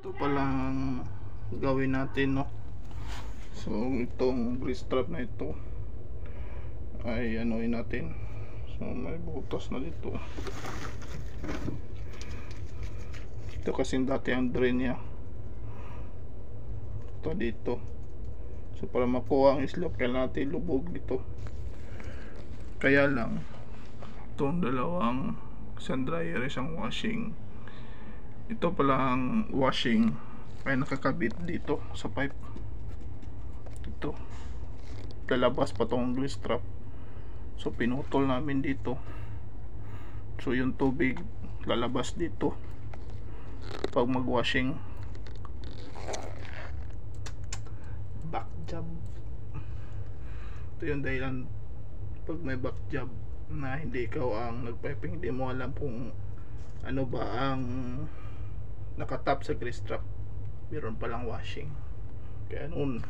Ito palang gawin natin, no? So itong grease trap na ito ay anuin natin. So may butas na dito. Ito kasi dati ang drain niya. Ito dito. So para makuha ang slope kailangan natin lubog dito. Kaya lang itong dalawang isang dryer, isang washing, ito pala ang washing ay nakakabit dito sa pipe. Ito lalabas pa tong grease trap, so pinutol namin dito. So yung tubig lalabas dito pag mag washing. Back job, ito yung dahilan pag may back job na hindi ikaw ang nagpiping, hindi mo alam kung ano ba ang nakatap sa grease trap, meron palang washing. Kaya noon